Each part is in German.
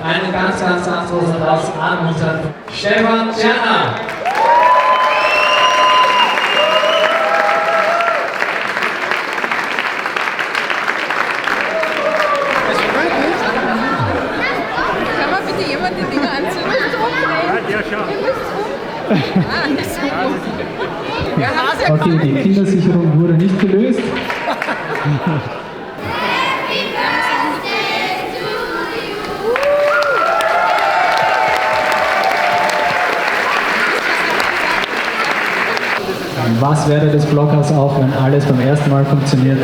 einen ganz, ganz, ganz großen Applaus an unseren Stefan Czerner. Kann man bitte jemand die Dinger anziehen? Ja, schon. Okay, die Kindersicherung wurde nicht gelöst. Was wäre des Blockers auch, wenn alles beim ersten Mal funktioniert?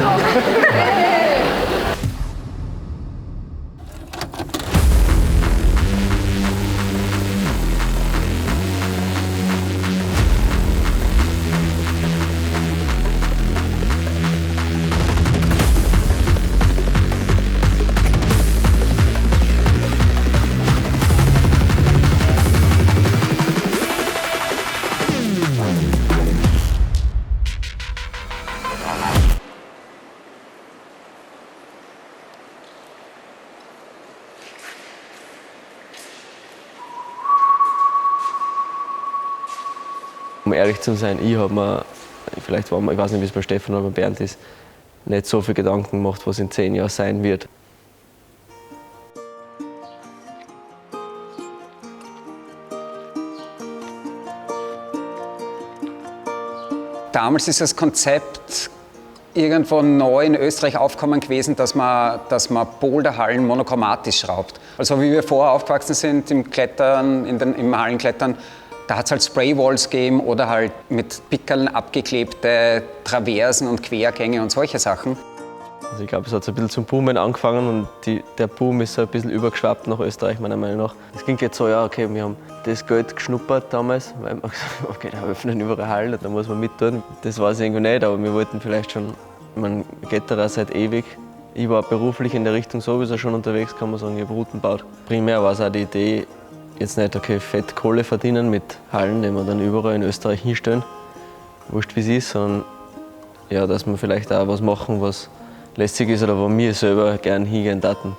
Um ehrlich zu sein, ich habe mir, vielleicht war mir, ich weiß nicht, wie es bei Stefan oder bei Bernd ist, nicht so viel Gedanken gemacht, was in 10 Jahren sein wird. Damals ist das Konzept irgendwo neu in Österreich aufgekommen gewesen, dass man Boulderhallen monochromatisch schraubt. Also wie wir vorher aufgewachsen sind im Klettern, im Hallenklettern, da hat es halt Spraywalls gegeben oder halt mit Pickeln abgeklebte Traversen und Quergänge und solche Sachen. Also ich glaube, es hat so ein bisschen zum Boomen angefangen und der Boom ist so ein bisschen übergeschwappt nach Österreich, meiner Meinung nach. Es klingt jetzt so, ja, okay, wir haben das Geld geschnuppert damals, weil wir gesagt haben, okay, da öffnen überall Hallen, da muss man mittun. Das war es irgendwie nicht, aber wir wollten vielleicht schon, ich meine, Kletterer seit ewig. Ich war beruflich in der Richtung sowieso schon unterwegs, kann man sagen, ich habe Routen gebaut. Primär war es auch die Idee, jetzt nicht, okay, fett Kohle verdienen mit Hallen, die wir dann überall in Österreich hinstellen, wurscht wie es ist, sondern ja, dass wir vielleicht auch was machen, was lässig ist oder wo wir selber gerne hingehen daten.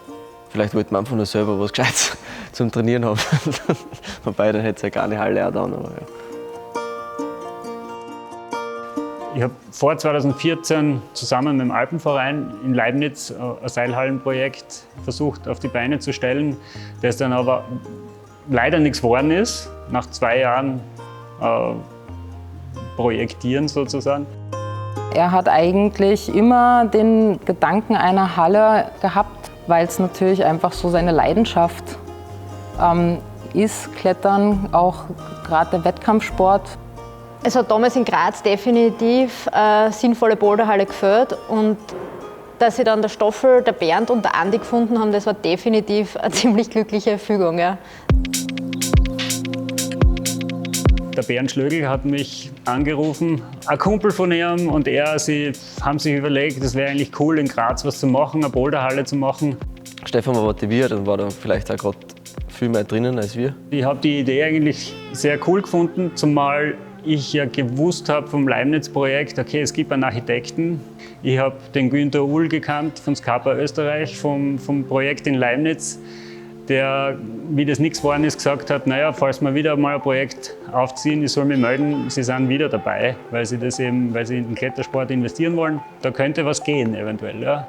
Vielleicht wollten wir einfach nur selber was Gescheites zum Trainieren haben. Wobei, dann hätte es ja gar keine Halle auch dann, aber ja. Ich habe vor 2014 zusammen mit dem Alpenverein in Leibniz ein Seilhallenprojekt versucht auf die Beine zu stellen, das dann aber leider nichts geworden ist, nach 2 Jahren Projektieren sozusagen. Er hat eigentlich immer den Gedanken einer Halle gehabt, weil es natürlich einfach so seine Leidenschaft ist, Klettern, auch gerade der Wettkampfsport. Es hat damals in Graz definitiv eine sinnvolle Boulderhalle gefehlt und dass sie dann der Stoffel, der Bernd und der Andi gefunden haben, das war definitiv eine ziemlich glückliche Fügung. Ja. Der Bernd Schlögl hat mich angerufen, ein Kumpel von ihm und er, sie haben sich überlegt, es wäre eigentlich cool, in Graz was zu machen, eine Boulderhalle zu machen. Stefan war motiviert und war da vielleicht auch gerade viel mehr drinnen als wir. Ich habe die Idee eigentlich sehr cool gefunden, zumal ich ja gewusst habe vom Leibniz-Projekt, okay, es gibt einen Architekten. Ich habe den Günther Uhl gekannt von Skapa Österreich, vom Projekt in Leibniz, der, wie das nichts geworden ist, gesagt hat, naja, falls wir wieder mal ein Projekt aufziehen, ich soll mich melden, Sie sind wieder dabei, weil Sie in den Klettersport investieren wollen. Da könnte was gehen eventuell. Ja.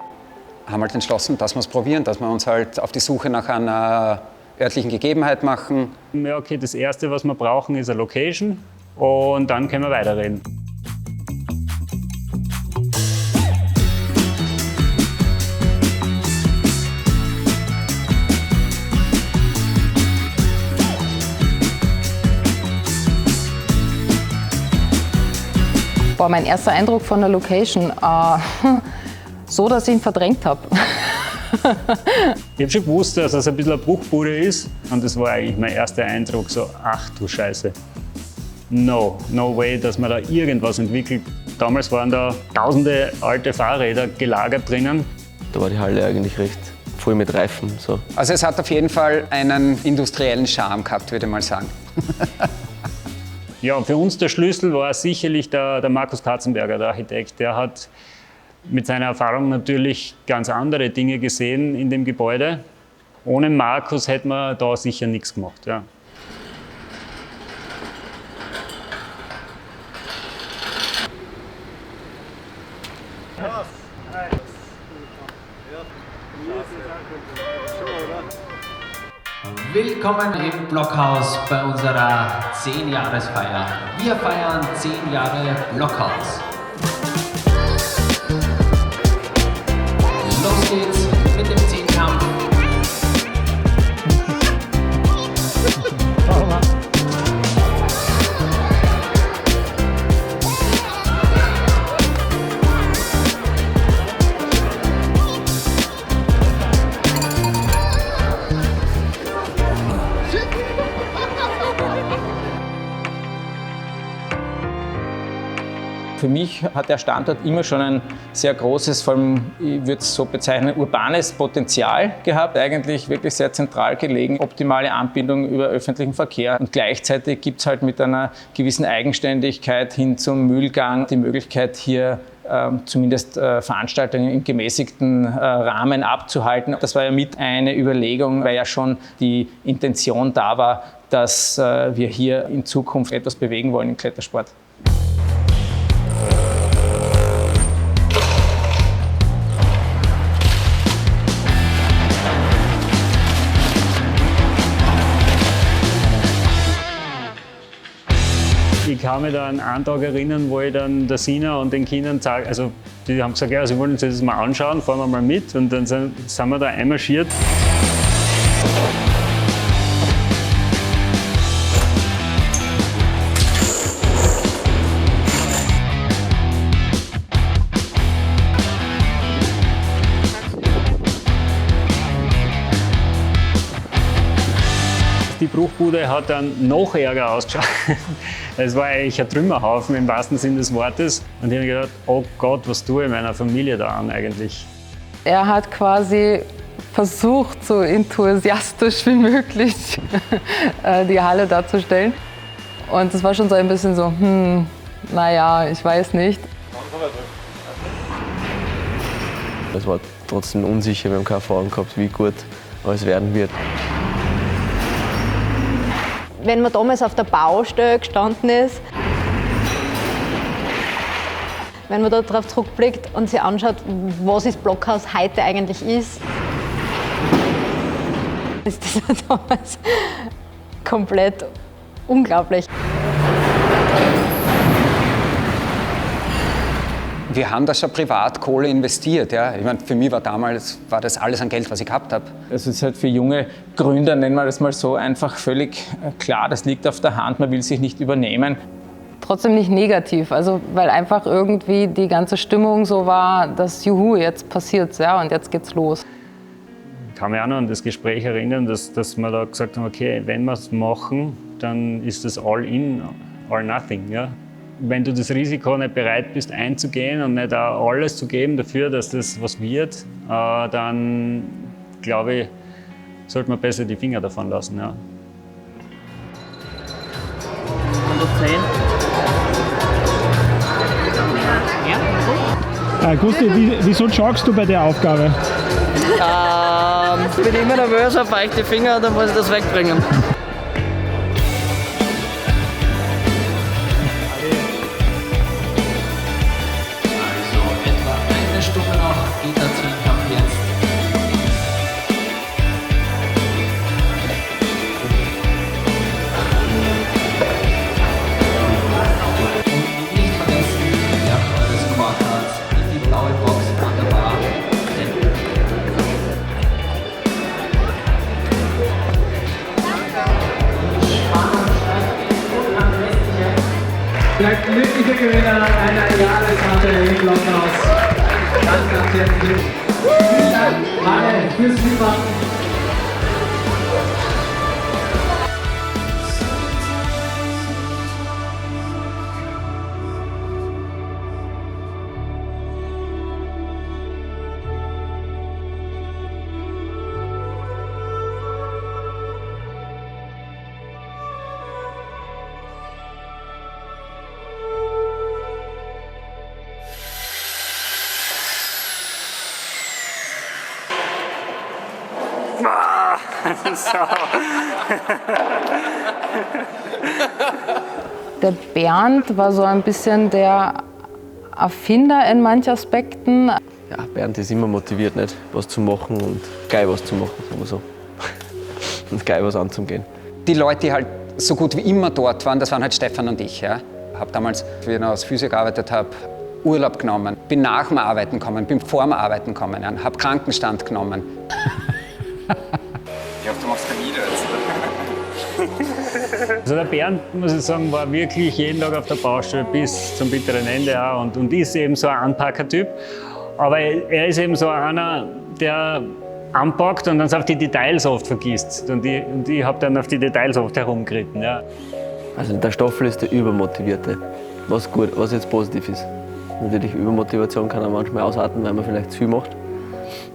Haben halt entschlossen, dass wir es probieren, dass wir uns halt auf die Suche nach einer örtlichen Gegebenheit machen. Ja, okay, das Erste, was wir brauchen, ist eine Location und dann können wir weiterreden. Boah, mein erster Eindruck von der Location, so, dass ich ihn verdrängt habe. Ich habe schon gewusst, dass es ein bisschen eine Bruchbude ist und das war eigentlich mein erster Eindruck, so, ach du Scheiße. No way, dass man da irgendwas entwickelt. Damals waren da tausende alte Fahrräder gelagert drinnen. Da war die Halle eigentlich recht voll mit Reifen. So. Also es hat auf jeden Fall einen industriellen Charme gehabt, würde ich mal sagen. Ja, für uns der Schlüssel war sicherlich der Markus Katzenberger, der Architekt. Der hat mit seiner Erfahrung natürlich ganz andere Dinge gesehen in dem Gebäude. Ohne Markus hätten wir da sicher nichts gemacht. Ja. Willkommen im Blockhaus bei unserer 10-Jahresfeier. Wir feiern 10 Jahre Blockhaus. Los geht's mit dem Zehnkampf. Für mich hat der Standort immer schon ein sehr großes, vor allem, ich würde es so bezeichnen, urbanes Potenzial gehabt. Eigentlich wirklich sehr zentral gelegen, optimale Anbindung über öffentlichen Verkehr. Und gleichzeitig gibt es halt mit einer gewissen Eigenständigkeit hin zum Mühlgang die Möglichkeit, hier zumindest Veranstaltungen im gemäßigten Rahmen abzuhalten. Das war ja mit eine Überlegung, weil ja schon die Intention da war, dass wir hier in Zukunft etwas bewegen wollen im Klettersport. Ich kann mich da an einen Tag erinnern, wo ich dann der Sina und den Kindern sage, also die haben gesagt, ja, sie wollen uns das mal anschauen, fahren wir mal mit. Und dann sind wir da einmarschiert. Die Bruchbude hat dann noch ärger ausgeschaut. Es war eigentlich ein Trümmerhaufen im wahrsten Sinne des Wortes. Und ich habe gedacht, oh Gott, was tue ich meiner Familie da an eigentlich? Er hat quasi versucht, so enthusiastisch wie möglich die Halle darzustellen. Und es war schon so ein bisschen so, naja, ich weiß nicht. Es war trotzdem unsicher, wir haben keine Erfahrung gehabt, wie gut alles werden wird. Wenn man damals auf der Baustelle gestanden ist, wenn man da drauf zurückblickt und sich anschaut, was das Blockhaus heute eigentlich ist das damals komplett unglaublich. Wir haben da schon Privatkohle investiert. Ja. Ich meine, für mich war das alles an Geld, was ich gehabt habe. Es ist halt für junge Gründer, nennen wir das mal so, einfach völlig klar, das liegt auf der Hand, man will sich nicht übernehmen. Trotzdem nicht negativ, also weil einfach irgendwie die ganze Stimmung so war, dass juhu, jetzt passiert's, ja, und jetzt geht's los. Ich kann mich auch noch an das Gespräch erinnern, dass wir da gesagt haben, okay, wenn wir es machen, dann ist das all in, all nothing. Ja? Wenn du das Risiko nicht bereit bist einzugehen und nicht auch alles zu geben dafür, dass das was wird, dann glaube ich, sollte man besser die Finger davon lassen. Ja. 110. Gusti, wieso joggst du bei der Aufgabe? Ich bin immer nervös, auf feuchte Finger, dann muss ich das wegbringen. Also etwa eine Stunde noch geht der Zehnkampf jetzt. Und nicht vergessen, ihr habt eure Scorecards in die blaue Box an der Bar. Der glückliche Gewinner einer Jahreskarte im Blockhaus. Ganz, ganz herzlich. Vielen Dank, alle, fürs Mitmachen. Ah! So. Der Bernd war so ein bisschen der Erfinder in manchen Aspekten. Ja, Bernd ist immer motiviert, nicht was zu machen und geil was zu machen, sagen wir so. Und geil was anzugehen. Die Leute, die halt so gut wie immer dort waren, das waren halt Stefan und ich. Ja. Ich habe damals, wie ich noch als Physio gearbeitet habe, Urlaub genommen, bin nach dem Arbeiten gekommen, bin vor dem Arbeiten gekommen, ja, habe Krankenstand genommen. Ich hoffe, du machst kein Video jetzt. Also der Bernd, muss ich sagen, war wirklich jeden Tag auf der Baustelle bis zum bitteren Ende auch und ist eben so ein Anpacker-Typ. Aber er ist eben so einer, der anpackt und dann auf die Details oft vergisst. Und ich habe dann auf die Details oft herumgeritten. Ja. Also der Stoffel ist der Übermotivierte, was jetzt positiv ist. Natürlich, Übermotivation kann auch manchmal ausarten, weil man vielleicht zu viel macht.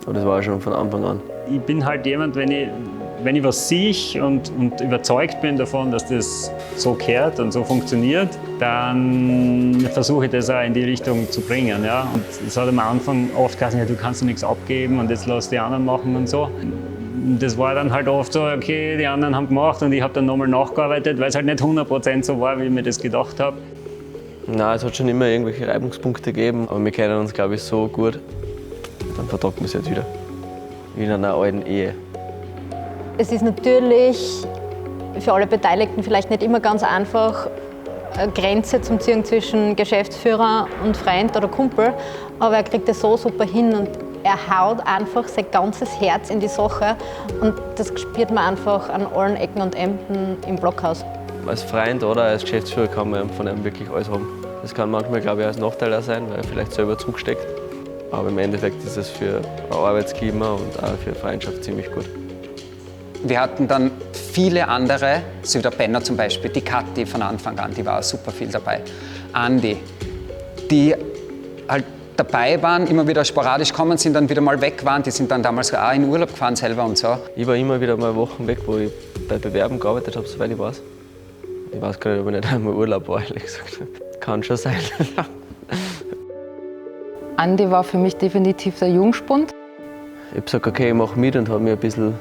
Aber das war schon von Anfang an. Ich bin halt jemand, wenn ich was sehe und überzeugt bin davon, dass das so gehört und so funktioniert, dann versuche ich das auch in die Richtung zu bringen. Ja. Und es hat am Anfang oft gesagt, ja, du kannst doch nichts abgeben und jetzt lass die anderen machen und so. Das war dann halt oft so, okay, die anderen haben gemacht und ich habe dann nochmal nachgearbeitet, weil es halt nicht 100% so war, wie ich mir das gedacht habe. Nein, es hat schon immer irgendwelche Reibungspunkte gegeben, aber wir kennen uns, glaube ich, so gut, dann vertragen wir es jetzt wieder. Wie in einer alten Ehe. Es ist natürlich für alle Beteiligten vielleicht nicht immer ganz einfach, eine Grenze zu ziehen zwischen Geschäftsführer und Freund oder Kumpel, aber er kriegt das so super hin und er haut einfach sein ganzes Herz in die Sache und das spürt man einfach an allen Ecken und Enden im Blockhaus. Als Freund oder als Geschäftsführer kann man von einem wirklich alles haben. Das kann manchmal, glaube ich, als Nachteil auch sein, weil er vielleicht selber zugesteckt. Aber im Endeffekt ist es für ein Arbeitsklima und auch für Freundschaft ziemlich gut. Wir hatten dann viele andere, so wie der Benno zum Beispiel, die Kathi von Anfang an, die war super viel dabei. Andi, die halt dabei waren, immer wieder sporadisch kommen sind, dann wieder mal weg waren. Die sind dann damals auch in Urlaub gefahren selber und so. Ich war immer wieder mal Wochen weg, wo ich bei Bewerben gearbeitet habe, soweit ich weiß. Ich weiß gar nicht, ob ich nicht einmal Urlaub war, ehrlich gesagt. Kann schon sein. Andi war für mich definitiv der Jungspund. Ich habe gesagt, okay, ich mache mit und habe mich ein bisschen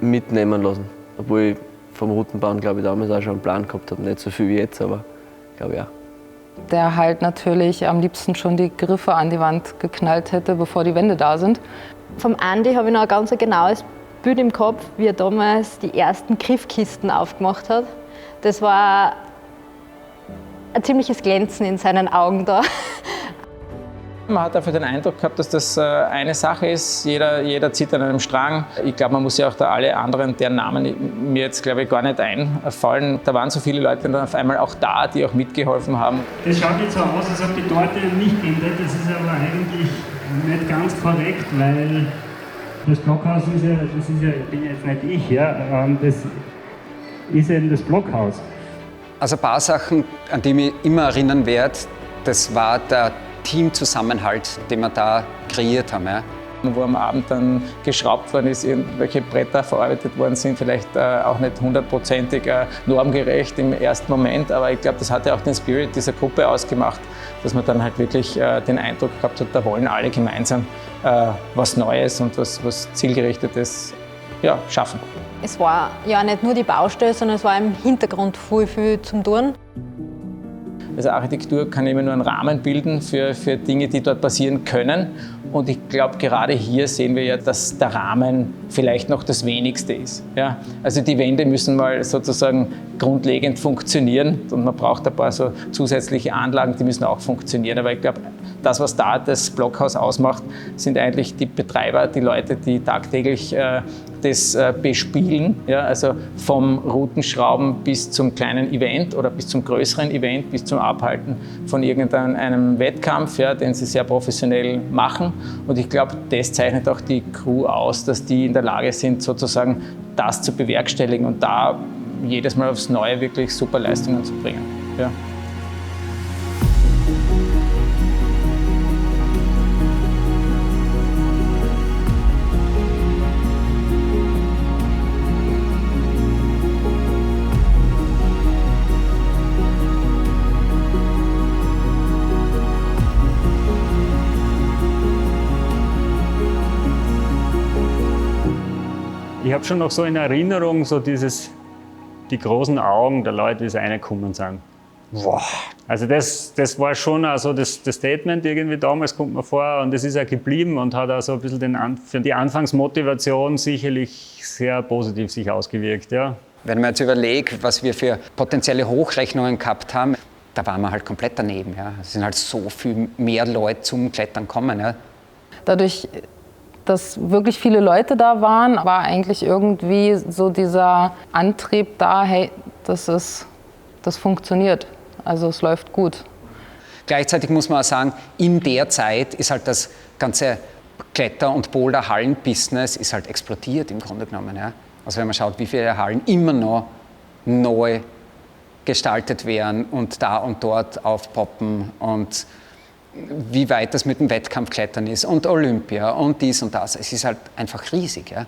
mitnehmen lassen. Obwohl ich vom Routenbahn, glaube ich, damals auch schon einen Plan gehabt habe. Nicht so viel wie jetzt, aber glaube ich auch. Der halt natürlich am liebsten schon die Griffe an die Wand geknallt hätte, bevor die Wände da sind. Vom Andi habe ich noch ein ganz genaues Bild im Kopf, wie er damals die ersten Griffkisten aufgemacht hat. Das war ein ziemliches Glänzen in seinen Augen da. Man hat dafür den Eindruck gehabt, dass das eine Sache ist, jeder zieht an einem Strang. Ich glaube, man muss ja auch da alle anderen, deren Namen mir jetzt, glaube ich, gar nicht einfallen. Da waren so viele Leute dann auf einmal auch da, die auch mitgeholfen haben. Das schaut jetzt so aus, als ob die Torte nicht endet. Das ist aber eigentlich nicht ganz korrekt, weil das Blockhaus ist ja, bin jetzt nicht ich, ja, das ist eben das Blockhaus. Also ein paar Sachen, an die ich mich immer erinnern werde, das war der Teamzusammenhalt, den wir da kreiert haben. Ja. Wo am Abend dann geschraubt worden ist, irgendwelche Bretter verarbeitet worden sind, vielleicht auch nicht 100%ig normgerecht im ersten Moment, aber ich glaube, das hat ja auch den Spirit dieser Gruppe ausgemacht, dass man dann halt wirklich den Eindruck gehabt hat, da wollen alle gemeinsam was Neues und was Zielgerichtetes schaffen. Es war ja nicht nur die Baustelle, sondern es war im Hintergrund viel zum Tun. Also Architektur kann immer nur einen Rahmen bilden für Dinge, die dort passieren können. Und ich glaube, gerade hier sehen wir ja, dass der Rahmen vielleicht noch das Wenigste ist. Ja? Also die Wände müssen mal sozusagen grundlegend funktionieren und man braucht ein paar so zusätzliche Anlagen, die müssen auch funktionieren. Aber ich glaube, das, was da das Blockhaus ausmacht, sind eigentlich die Betreiber, die Leute, die tagtäglich das bespielen. Ja? Also vom Routenschrauben bis zum kleinen Event oder bis zum größeren Event, bis zum Abhalten von irgendeinem Wettkampf, ja, den sie sehr professionell machen. Und ich glaube, das zeichnet auch die Crew aus, dass die in der Lage sind, sozusagen das zu bewerkstelligen und da jedes Mal aufs Neue wirklich super Leistungen zu bringen. Ja. Ich habe schon noch so in Erinnerung so die großen Augen der Leute, die so reingekommen sind. Wow. Also das war schon also das Statement irgendwie damals, kommt mir vor, und das ist auch geblieben und hat auch so ein bisschen für die Anfangsmotivation sicherlich sehr positiv sich ausgewirkt. Ja. Wenn man jetzt überlegt, was wir für potenzielle Hochrechnungen gehabt haben, da waren wir halt komplett daneben. Ja. Es sind halt so viel mehr Leute zum Klettern kommen. Ja. Dadurch, dass wirklich viele Leute da waren, war eigentlich irgendwie so dieser Antrieb da, hey, das funktioniert. Also es läuft gut. Gleichzeitig muss man auch sagen, in der Zeit ist halt das ganze Kletter- und Boulder-Hallen-Business ist halt explodiert im Grunde genommen. Ja. Also wenn man schaut, wie viele Hallen immer noch neu gestaltet werden und da und dort aufpoppen und wie weit das mit dem Wettkampfklettern ist und Olympia und dies und das. Es ist halt einfach riesig. Ja.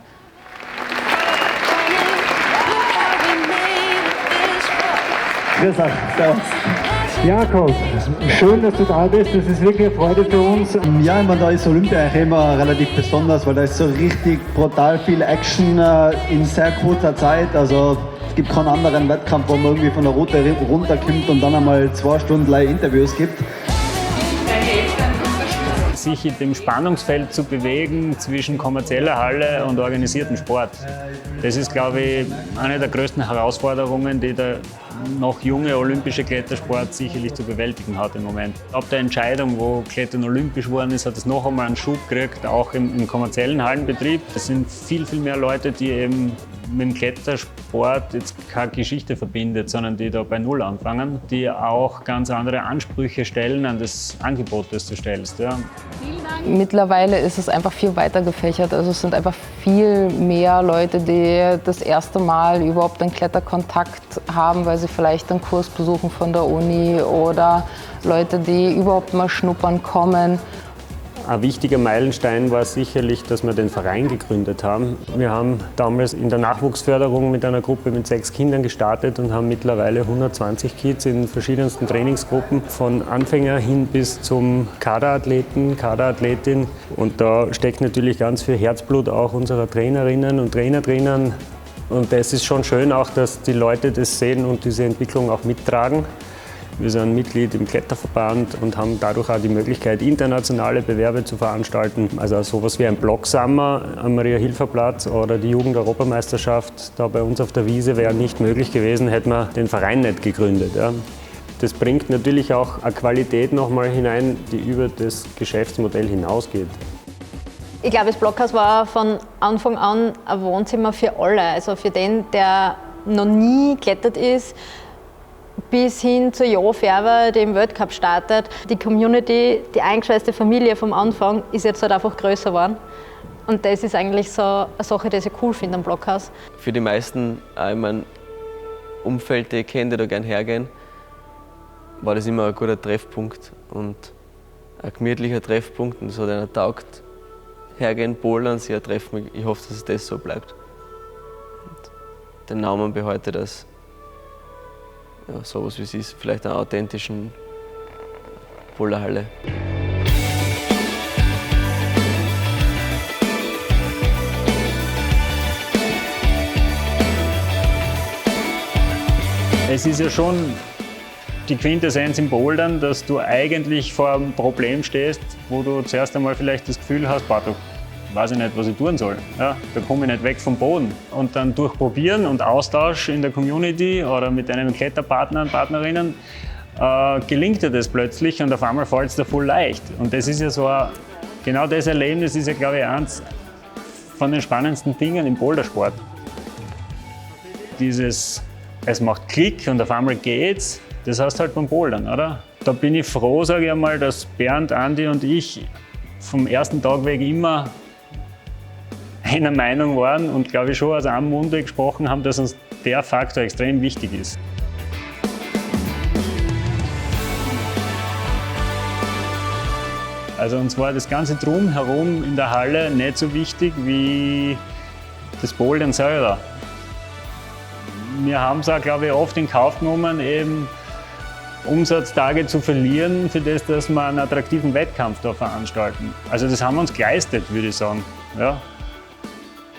Grüß euch, servus. Jakob, schön, dass du da bist. Das ist wirklich eine Freude für uns. Ja, ich meine, da ist Olympia eigentlich immer relativ besonders, weil da ist so richtig brutal viel Action in sehr kurzer Zeit. Also es gibt keinen anderen Wettkampf, wo man irgendwie von der Route runterkommt und dann einmal 2 Stunden lang Interviews gibt. Sich in dem Spannungsfeld zu bewegen zwischen kommerzieller Halle und organisiertem Sport. Das ist, glaube ich, eine der größten Herausforderungen, die der noch junge olympische Klettersport sicherlich zu bewältigen hat im Moment. Ab der Entscheidung, wo Klettern olympisch geworden ist, hat es noch einmal einen Schub gekriegt, auch im kommerziellen Hallenbetrieb. Es sind viel, viel mehr Leute, die eben mit dem Klettersport jetzt keine Geschichte verbindet, sondern die da bei Null anfangen, die auch ganz andere Ansprüche stellen an das Angebot, das du stellst. Ja. Mittlerweile ist es einfach viel weiter gefächert. Also es sind einfach viel mehr Leute, die das erste Mal überhaupt einen Kletterkontakt haben, weil sie vielleicht einen Kurs besuchen von der Uni oder Leute, die überhaupt mal schnuppern kommen. Ein wichtiger Meilenstein war sicherlich, dass wir den Verein gegründet haben. Wir haben damals in der Nachwuchsförderung mit einer Gruppe mit 6 Kindern gestartet und haben mittlerweile 120 Kids in verschiedensten Trainingsgruppen, von Anfänger hin bis zum Kaderathleten, Kaderathletin. Und da steckt natürlich ganz viel Herzblut auch unserer Trainerinnen und Trainer drinnen. Und das ist schon schön auch, dass die Leute das sehen und diese Entwicklung auch mittragen. Wir sind Mitglied im Kletterverband und haben dadurch auch die Möglichkeit, internationale Bewerbe zu veranstalten. Also sowas wie ein Blocksummer am Maria-Hilfer-Platz oder die Jugend-Europameisterschaft da bei uns auf der Wiese wäre nicht möglich gewesen, hätten wir den Verein nicht gegründet. Ja. Das bringt natürlich auch eine Qualität nochmal hinein, die über das Geschäftsmodell hinausgeht. Ich glaube, das Blockhaus war von Anfang an ein Wohnzimmer für alle. Also für den, der noch nie geklettert ist, bis hin zu Jo Färber, der im World Cup startet. Die Community, die eingeschweißte Familie vom Anfang, ist jetzt halt einfach größer geworden. Und das ist eigentlich so eine Sache, die ich cool finde am Blockhaus. Für die meisten, auch in meinem Umfeld, die ich kenne, die da gerne hergehen, war das immer ein guter Treffpunkt und ein gemütlicher Treffpunkt. Und das hat einer taugt. Hergehen, bouldern, sich treffen. Ich hoffe, dass es das so bleibt. Und den Namen behalte, dass ja, sowas wie es ist, vielleicht einer authentischen Boulderhalle. Es ist ja schon die Quintessenz im Bouldern, dass du eigentlich vor einem Problem stehst, wo du zuerst einmal vielleicht das Gefühl hast, weiß ich nicht, was ich tun soll. Ja, da komme ich nicht weg vom Boden. Und dann durch Probieren und Austausch in der Community oder mit deinen Kletterpartnern, Partnerinnen gelingt dir das plötzlich und auf einmal fällt es dir voll leicht. Und das ist ja so genau das Erlebnis ist ja, glaube ich, eins von den spannendsten Dingen im Bouldersport. Dieses, es macht Klick und auf einmal geht's, das heißt halt beim Bouldern, oder? Da bin ich froh, sage ich einmal, dass Bernd, Andi und ich vom ersten Tag weg immer einer Meinung waren und glaube ich schon aus einem Munde gesprochen haben, dass uns der Faktor extrem wichtig ist. Also uns war das ganze Drumherum in der Halle nicht so wichtig wie das Bouldern selber. Wir haben es auch, glaube ich, oft in Kauf genommen, eben Umsatztage zu verlieren, für das, dass wir einen attraktiven Wettkampf da veranstalten. Also das haben wir uns geleistet, würde ich sagen. Ja.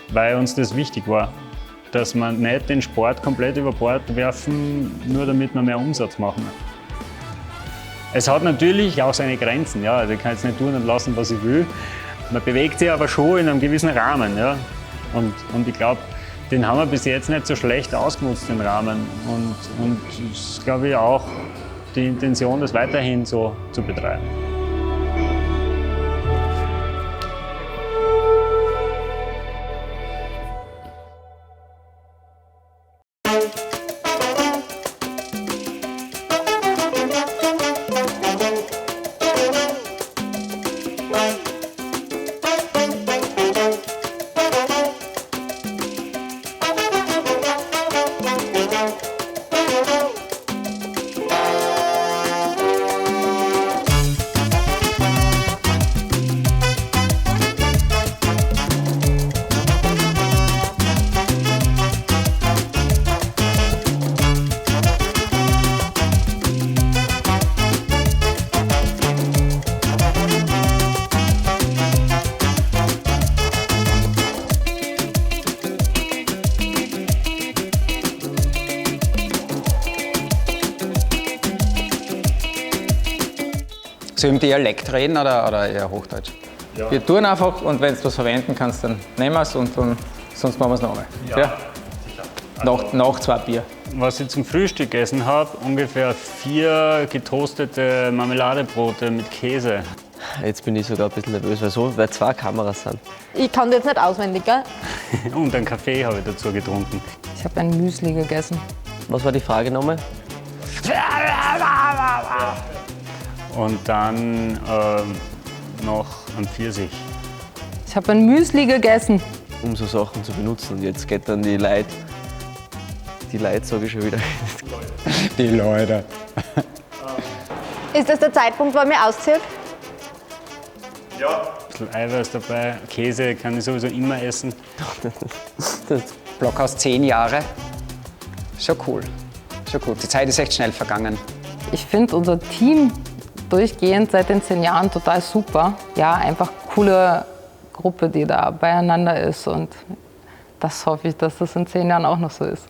weil uns das wichtig war. Dass wir nicht den Sport komplett über Bord werfen, nur damit wir mehr Umsatz machen. Es hat natürlich auch seine Grenzen. Ja. Also ich kann jetzt nicht tun und lassen, was ich will. Man bewegt sich aber schon in einem gewissen Rahmen. Ja. Und ich glaube, den haben wir bis jetzt nicht so schlecht ausgenutzt, den Rahmen. Und das ist, glaube ich, auch die Intention, das weiterhin so zu betreiben. Soll ich im Dialekt reden oder eher Hochdeutsch? Ja. Wir tun einfach und wenn du was verwenden kannst, dann nehmen wir es und dann, sonst machen wir es nochmal. Ja. Nach 2 Bier. Was ich zum Frühstück gegessen habe, ungefähr 4 getoastete Marmeladebrote mit Käse. Jetzt bin ich sogar ein bisschen nervös, weil 2 Kameras sind. Ich kann das jetzt nicht auswendig, gell? Und einen Kaffee habe ich dazu getrunken. Ich habe ein Müsli gegessen. Was war die Frage nochmal? Und dann noch ein Pfirsich. Ich habe ein Müsli gegessen. Um so Sachen zu benutzen. Und jetzt geht dann die Leute sage ich schon wieder. Die Leute. Ist das der Zeitpunkt, wo ich mich ausziehe? Ja. Ein bisschen Eiweiß dabei, Käse kann ich sowieso immer essen. Blockhaus 10 Jahre. Schon cool. Schon gut. Die Zeit ist echt schnell vergangen. Ich finde unser Team durchgehend seit den 10 Jahren total super. Ja, einfach coole Gruppe, die da beieinander ist und das hoffe ich, dass das in 10 Jahren auch noch so ist.